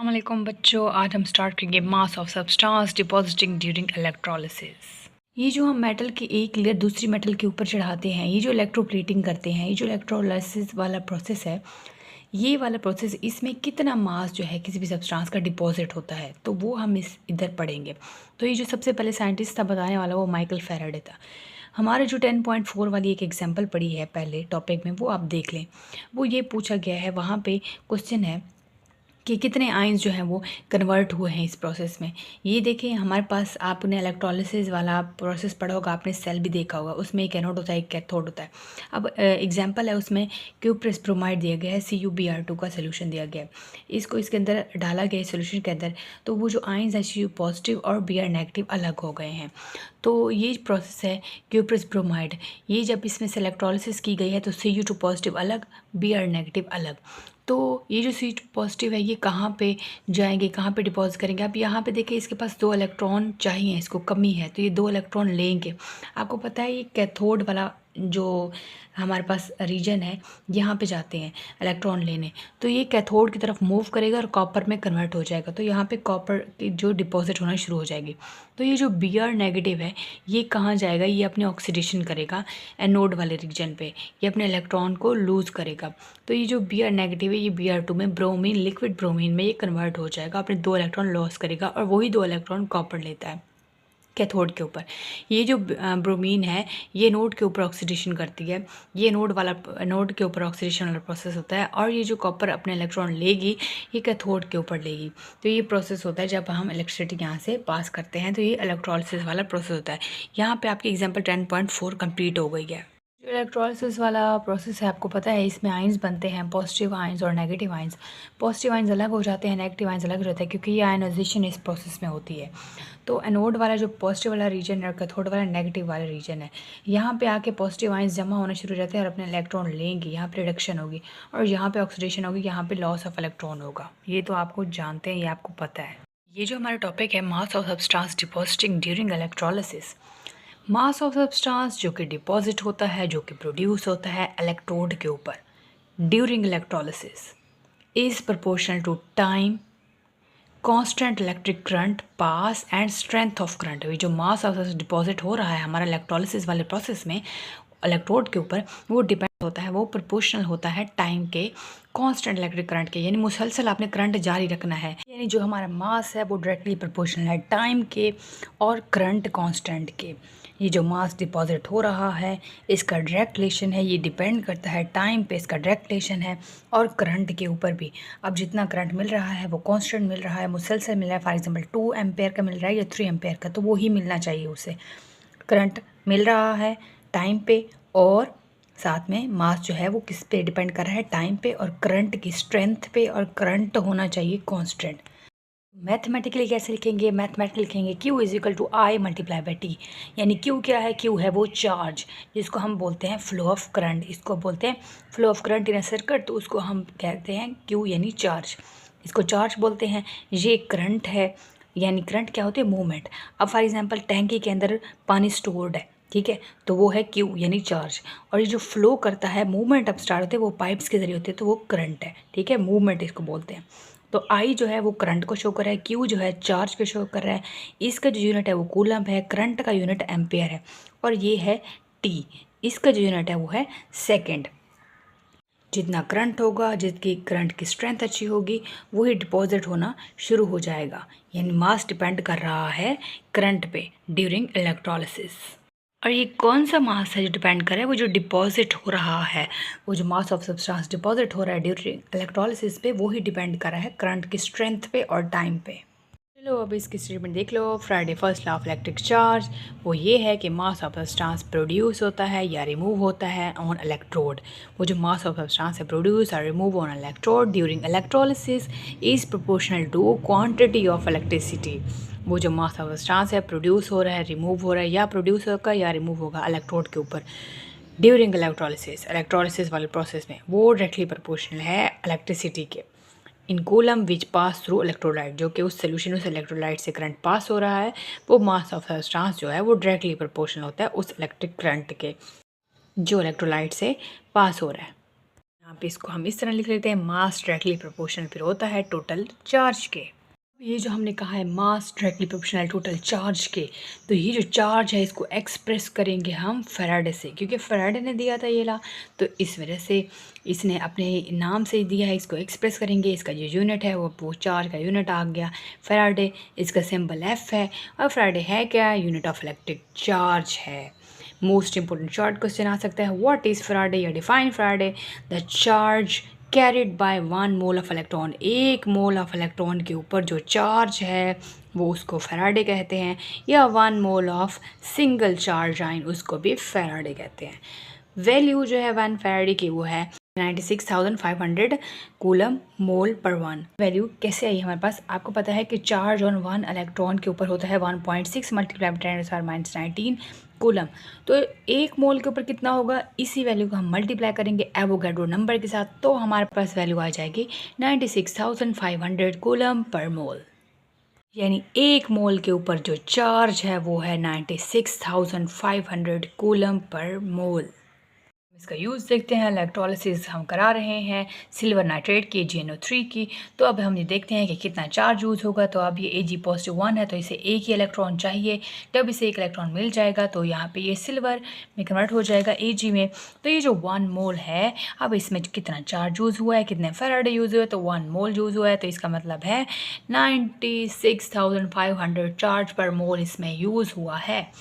अस्सलाम बच्चों, आज हम स्टार्ट करेंगे मास of substance depositing during electrolysis. ये जो हम मेटल की एक लेयर दूसरी मेटल के ऊपर चढ़ाते हैं, ये जो इलेक्ट्रोप्लेटिंग करते हैं, ये जो इलेक्ट्रोलाइसिस वाला प्रोसेस है, ये वाला प्रोसेस इसमें कितना मास जो है किसी भी सब्सटेंस का डिपॉजिट होता है, तो वो हम इधर पढ़ेंगे। तो ये जो सबसे पहले साइंटिस्ट था बताने वाला वो माइकल फैराडे था। हमारे जो 10.4 वाली एक एग्जाम्पल पढ़ी है पहले टॉपिक में, वो आप देख लें। वो ये पूछा गया है, वहाँ पे क्वेश्चन है कि कितने आयंस जो हैं वो कन्वर्ट हुए हैं इस प्रोसेस में। ये देखें, हमारे पास आपने इलेक्ट्रोलिसिस वाला प्रोसेस पढ़ा होगा, आपने सेल भी देखा होगा, उसमें एक एनोड होता है एक कैथोड होता है। अब एग्जांपल है, उसमें क्यूप्रेस ब्रोमाइड दिया गया है, CuBr2 का सोल्यूशन दिया गया है, इसको इसके अंदर डाला गया है सोल्यूशन के अंदर। तो वो जो आयंस है Cu पॉजिटिव और Br नेगेटिव अलग हो गए हैं। तो ये प्रोसेस है क्यूप्रेस ब्रोमाइड। ये जब इसमें से इलेक्ट्रोलिसिस की गई है तो Cu2 पॉजिटिव अलग, Br नेगेटिव अलग। तो ये जो Cu2 पॉजिटिव है ये कहाँ पे जाएंगे, कहाँ पे डिपॉजिट करेंगे। आप यहाँ पे देखिए, इसके पास 2 इलेक्ट्रॉन चाहिए, इसको कमी है, तो ये 2 इलेक्ट्रॉन लेंगे। आपको पता है ये कैथोड वाला जो हमारे पास रीजन है, यहाँ पे जाते हैं इलेक्ट्रॉन लेने, तो ये कैथोड की तरफ मूव करेगा और कॉपर में कन्वर्ट हो जाएगा। तो यहाँ पे कॉपर की जो डिपॉजिट होना शुरू हो जाएगी। तो ये जो Br नेगेटिव है ये कहाँ जाएगा, ये अपने ऑक्सीडेशन करेगा एनोड वाले रीजन पे, ये अपने इलेक्ट्रॉन को लूज़ करेगा। तो ये जो Br नेगेटिव है ये Br2 में ब्रोमीन, लिक्विड ब्रोमीन में ये कन्वर्ट हो जाएगा, अपने 2 इलेक्ट्रॉन लॉस करेगा और वही 2 इलेक्ट्रॉन कॉपर लेता है कैथोड के ऊपर। ये जो ब्रोमीन है ये नोड के ऊपर ऑक्सीडेशन करती है, ये नोड के ऊपर ऑक्सीडेशन वाला प्रोसेस होता है। और ये जो कॉपर अपने इलेक्ट्रॉन लेगी ये कैथोड के ऊपर लेगी। तो ये प्रोसेस होता है जब हम इलेक्ट्रिसिटी यहाँ से पास करते हैं, तो ये इलेक्ट्रोलिसिस वाला प्रोसेस होता है। यहाँ पे आपकी एग्जाम्पल 10.4 कंप्लीट हो गई है। जो इलेक्ट्रोलिसिस वाला प्रोसेस है, आपको पता है इसमें आयंस बनते हैं, पॉजिटिव आयंस और नेगेटिव आयंस। पॉजिटिव आयंस अलग हो जाते हैं, नेगेटिव आयंस अलग हो जाते हैं, क्योंकि ये आयनाइजेशन इस प्रोसेस में होती है। तो एनोड वाला जो पॉजिटिव वाला रीजन है और कैथोड वाला नेगेटिव वाला रीजन है, यहाँ पे आके पॉजिटिव आयंस जमा होना शुरू हो जाते हैं और अपने इलेक्ट्रॉन लेंगे, यहाँ पे रिडक्शन होगी और यहाँ पे ऑक्सीडेशन होगी, यहाँ पे लॉस ऑफ इलेक्ट्रॉन होगा। ये तो आपको जानते हैं, ये आपको पता है। ये जो हमारा टॉपिक है मास of substance depositing during electrolysis. Mass of substance जो कि डिपॉजिट होता है, जो कि प्रोड्यूस होता है इलेक्ट्रोड के ऊपर during electrolysis, is proportional to time, constant electric current pass and strength of current. ये जो मास ऑफ डिपॉजिट हो रहा है हमारा इलेक्ट्रोलिसिस वाले प्रोसेस में इलेक्ट्रोड के ऊपर, वो डिपेंड होता है, वो प्रोपोर्शनल होता है टाइम के कांस्टेंट इलेक्ट्रिक करंट के। यानी मुसलसल आपने करंट जारी रखना है, यानी जो हमारा मास है वो डायरेक्टली प्रोपोर्शनल है टाइम के और करंट कांस्टेंट के। ये जो मास डिपॉजिट हो रहा है इसका डायरेक्ट रिलेशन है, ये डिपेंड करता है टाइम पे, इसका डायरेक्ट रिलेशन है और करंट के ऊपर भी। अब जितना करंट मिल रहा है वो कांस्टेंट मिल रहा है, मुसलसल मिल रहा है, फॉर एग्जांपल 2 एम्पेयर का मिल रहा है या 3 एम्पेयर का, तो वो ही मिलना चाहिए उसे। करंट मिल रहा है टाइम पे और साथ में मास जो है वो किस पे डिपेंड कर रहा है, टाइम पे और करंट की स्ट्रेंथ पे, और करंट होना चाहिए कांस्टेंट। मैथमेटिकली कैसे लिखेंगे, मैथमेटिकली लिखेंगे Q is equal to I multiply by T। यानी Q क्या है, Q है वो चार्ज जिसको हम बोलते हैं फ्लो ऑफ करंट, इसको बोलते हैं flow of current in a circuit, तो उसको हम कहते हैं Q यानी चार्ज, इसको चार्ज बोलते हैं। ये करंट है, यानी करंट क्या होती है, मूवमेंट। अब फॉर एग्जांपल टैंकी के अंदर पानी स्टोर्ड है, ठीक है, तो वो है Q यानी चार्ज। और ये जो फ्लो करता है, मूवमेंट अब स्टार्ट होते हैं वो पाइप्स के जरिए होते हैं, तो वो करंट है, ठीक है, मूवमेंट इसको बोलते हैं। तो I जो है वो करंट को शो कर रहा है, Q जो है चार्ज को शो कर रहा है, इसका जो यूनिट है वो कूलम्ब है, करंट का यूनिट एम्पेयर है, और ये है T, इसका जो यूनिट है वो है सेकेंड। जितना करंट होगा, जितनी करंट की स्ट्रेंथ अच्छी होगी, वही डिपॉजिट होना शुरू हो जाएगा। यानी मास डिपेंड कर रहा है करंट पे ड्यूरिंग इलेक्ट्रोलिसिस। और ये कौन सा मास है जो डिपेंड करे, वो जो डिपॉजिट हो रहा है, वो जो मास ऑफ सब्सटेंस डिपॉजिट हो रहा है ड्यूरिंग इलेक्ट्रोलिसिस पे, वो ही डिपेंड कर रहा है करंट की स्ट्रेंथ पे और टाइम पे। चलो अब इसकी स्टेटमेंट देख लो। Faraday first law of electric charge वो ये है कि मास ऑफ सब्सटेंस प्रोड्यूस होता है या रिमूव होता है ऑन इलेक्ट्रोड। वो जो मास ऑफ सब्सटेंस है प्रोड्यूस और remove on electrode during electrolysis is proportional to quantity of electricity. वो जो मास ऑफ सब्सटेंस है प्रोड्यूस हो रहा है, रिमूव हो रहा है, या प्रोड्यूस होगा या रिमूव होगा इलेक्ट्रोड के ऊपर ड्यूरिंग इलेक्ट्रोलिसिस वाले प्रोसेस में, वो डायरेक्टली प्रोपोर्शनल है इलेक्ट्रिसिटी के। इन कूलम विच पास थ्रू इलेक्ट्रोलाइट, जो कि उस सोल्यूशन उस इलेक्ट्रोलाइट से करंट पास हो रहा है, वो मास ऑफ सब्सटेंस जो है वो डायरेक्टली प्रोपोर्शनल होता है उस इलेक्ट्रिक करंट के जो इलेक्ट्रोलाइट से पास हो रहा है। यहाँ पे इसको हम इस तरह लिख लेते हैं, मास डायरेक्टली प्रोपोर्शनल फिर होता है टोटल चार्ज के। ये जो हमने कहा है मास डायरेक्टली प्रोपोर्शनल टोटल चार्ज के, तो ये जो चार्ज है इसको एक्सप्रेस करेंगे हम फैराडे से, क्योंकि फैराडे ने दिया था ये ला, तो इस वजह से इसने अपने नाम से दिया है, इसको एक्सप्रेस करेंगे। इसका जो यूनिट है वो चार्ज का यूनिट आ गया फैराडे, इसका सिंबल F है। और फैराडे है क्या? यूनिट ऑफ इलेक्ट्रिक चार्ज है। मोस्ट इंपॉर्टेंट शॉर्ट क्वेश्चन आ सकता है, व्हाट इज़ फैराडे या define Faraday? The charge carried by 1 mole of electron, 1 mole of electron के ऊपर जो चार्ज है वो उसको फैराडे कहते हैं, या 1 mole of single charge ion उसको भी फैराडे कहते हैं। वैल्यू जो है 1 फैराडे की वो है 96,500 कूलम मोल पर 1। वैल्यू कैसे आई हमारे पास? आपको पता है कि चार्ज ऑन 1 इलेक्ट्रॉन के ऊपर होता है 1.6 मल्टीप्लाई बाय 10⁻⁻19 कूलम। तो 1 मोल के ऊपर कितना होगा? इसी वैल्यू को हम मल्टीप्लाई करेंगे एवोगाड्रो नंबर के साथ, तो हमारे पास वैल्यू आ जाएगी 96,500 कूलम पर मोल। यानी 1 मोल के ऊपर जो चार्ज है वो है 96,500 कूलम पर मोल। इसका यूज़ देखते हैं। इलेक्ट्रोलिसिस हम करा रहे हैं सिल्वर नाइट्रेट की, GnO3 की। तो अब हम ये देखते हैं कि कितना चार्ज यूज़ होगा। तो अब ये Ag+1 है, तो इसे एक ही इलेक्ट्रॉन चाहिए। जब इसे एक इलेक्ट्रॉन मिल जाएगा तो यहाँ पे ये सिल्वर में कन्वर्ट हो जाएगा Ag में। तो ये जो 1 मोल है, अब इसमें कितना चार्ज यूज़ हुआ है, कितने फैराडे यूज़ हुए, तो 1 मोल यूज़ हुआ है। तो इसका मतलब है 96,500 चार्ज पर मोल इसमें यूज़ हुआ है।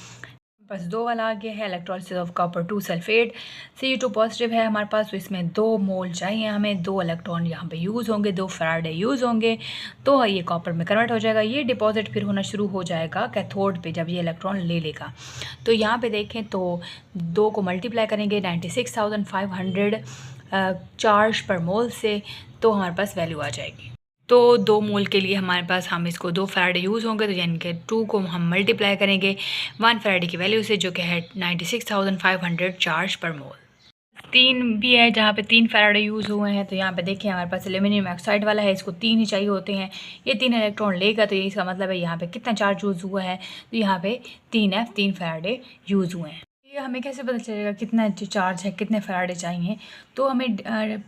बस 2 वाला आ गया है, electrolysis of copper 2 sulphate. Cu2 positive है हमारे पास, तो इसमें 2 मोल चाहिए हमें, 2 इलेक्ट्रॉन यहाँ पे यूज़ होंगे, 2 फैराडे यूज़ होंगे, तो ये कॉपर में कन्वर्ट हो जाएगा। ये डिपॉजिट फिर होना शुरू हो जाएगा कैथोड पे जब ये इलेक्ट्रॉन ले लेगा। तो यहाँ पे देखें तो 2 को मल्टीप्लाई करेंगे 96,500 चार्ज पर मोल से, तो हमारे पास वैल्यू आ जाएगी। तो 2 मोल के लिए हमारे पास हम इसको 2 फैराडे यूज़ होंगे, तो यानी कि 2 को हम मल्टीप्लाई करेंगे 1 फैराडे की वैल्यू से, जो कि है 96,500 चार्ज पर मोल। 3 भी है जहाँ पे 3 फैराडे यूज़ हुए हैं। तो यहाँ पे देखिए हमारे पास एल्यूमिनियम ऑक्साइड वाला है, इसको 3 ही चाहिए होते हैं। ये 3 इलेक्ट्रॉन लेगा, तो ये इसका मतलब है यहाँ पे कितना चार्ज यूज़ हुआ है, तो यहाँ पे 3 फैराडे यूज़ हुए हैं। ये हमें कैसे पता चलेगा कितना चार्ज है, कितने फैराडे चाहिए? तो हमें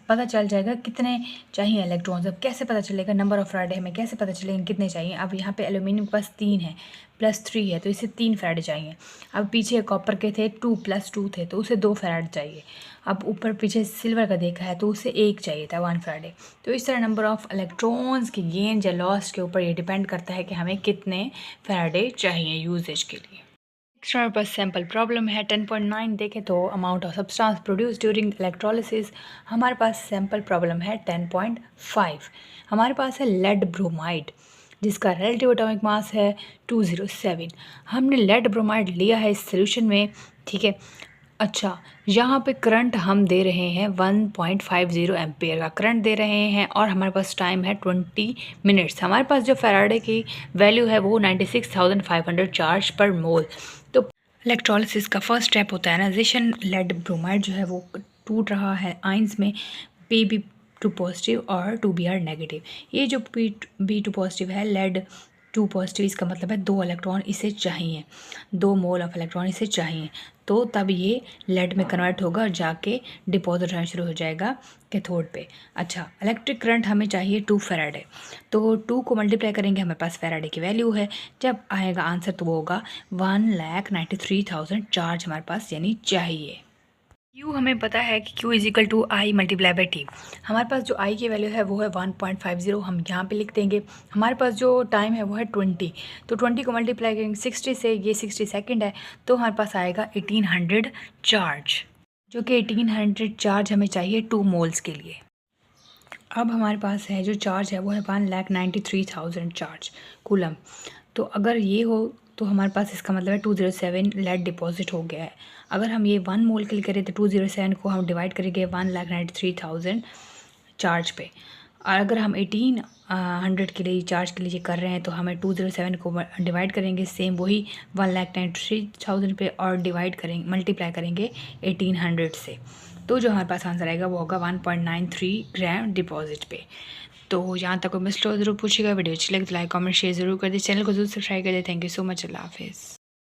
पता चल जाएगा कितने चाहिए इलेक्ट्रॉन्स। अब कैसे पता चलेगा नंबर ऑफ फैराडे, हमें कैसे पता चलेगा कितने चाहिए? अब यहाँ पे एल्यूमिनियम के पास 3 है प्लस 3 है, तो इसे 3 फैराडे चाहिए। अब पीछे कॉपर के थे 2 + 2 थे, तो उसे 2 फैराडे चाहिए। अब ऊपर पीछे सिल्वर का देखा है तो उसे 1 चाहिए था 1 फैराडे। तो इस तरह नंबर ऑफ़ इलेक्ट्रॉन्स की गेन या लॉस के ऊपर ये डिपेंड करता है कि हमें कितने फैराडे चाहिए यूजेज के लिए। नेक्स्ट हमारे पास सैम्पल प्रॉब्लम है 10.9। देखें तो amount of substance produce during electrolysis. हमारे पास सैम्पल प्रॉब्लम है 10.5। हमारे पास है लेड ब्रोमाइड जिसका रिलेटिव एटॉमिक मास है 207। हमने लेड ब्रोमाइड लिया है इस सोल्यूशन में, ठीक है। अच्छा, यहाँ पे करंट हम दे रहे हैं 1.50 एम्पेयर का करंट दे रहे हैं, और हमारे पास टाइम है 20 मिनट्स। हमारे पास जो फैराडे की वैल्यू है वो 96,500 चार्ज पर मोल। तो इलेक्ट्रोलिसिस का फर्स्ट स्टेप होता है एनाइजेशन। लेड ब्रोमाइड जो है वो टूट रहा है आइंस में, Pb2 पॉजिटिव और 2Br नेगेटिव। ये जो P2 पॉजिटिव है लेड 2 पॉजिटिव, इसका मतलब है 2 इलेक्ट्रॉन इसे चाहिए, 2 मोल ऑफ इलेक्ट्रॉन इसे चाहिए, तो तब ये लेड में कन्वर्ट होगा और जाके डिपॉजिट होना शुरू हो जाएगा कैथोड पे। अच्छा, इलेक्ट्रिक करंट हमें चाहिए 2 फैराडे, तो 2 को मल्टीप्लाई करेंगे, हमारे पास फैराडे की वैल्यू है। जब आएगा आंसर तो वो होगा 1,93,000 चार्ज हमारे पास यानी चाहिए। Q हमें पता है कि Q = I × T। हमारे पास जो I की वैल्यू है वो है 1.50, हम यहाँ पे लिख देंगे। हमारे पास जो टाइम है वो है 20, तो 20 को मल्टीप्लाई करेंगे 60 से, ये 60 सेकंड है, तो हमारे पास आएगा 1800 चार्ज, जो कि 1800 चार्ज हमें चाहिए 2 मोल्स के लिए। अब हमारे पास है जो चार्ज है वो है 1,93,000 चार्ज कूलम। तो अगर ये हो तो हमारे पास इसका मतलब है 207 लेड डिपॉजिट हो गया है। अगर हम ये 1 मोल के लिए करें तो 207 को हम डिवाइड करेंगे 1,93,000 चार्ज पे, और अगर हम 1800 के लिए चार्ज के लिए कर रहे हैं तो हमें 207 को डिवाइड करेंगे सेम वही 1,93,000 पे, और डिवाइड करेंगे मल्टीप्लाई करेंगे 1800 से, तो जो हमारे पास आंसर आएगा वो होगा 1.93 ग्राम डिपॉजिट पे। तो यहाँ तक कोई मिस्टेक ज़रूर पूछिएगा। वीडियो अच्छी लगे तो लाइक कमेंट शेयर ज़रूर कर दे, चैनल को जरूर सब्सक्राइब कर दे। थैंक यू सो मच, अल्लाह हाफिज़।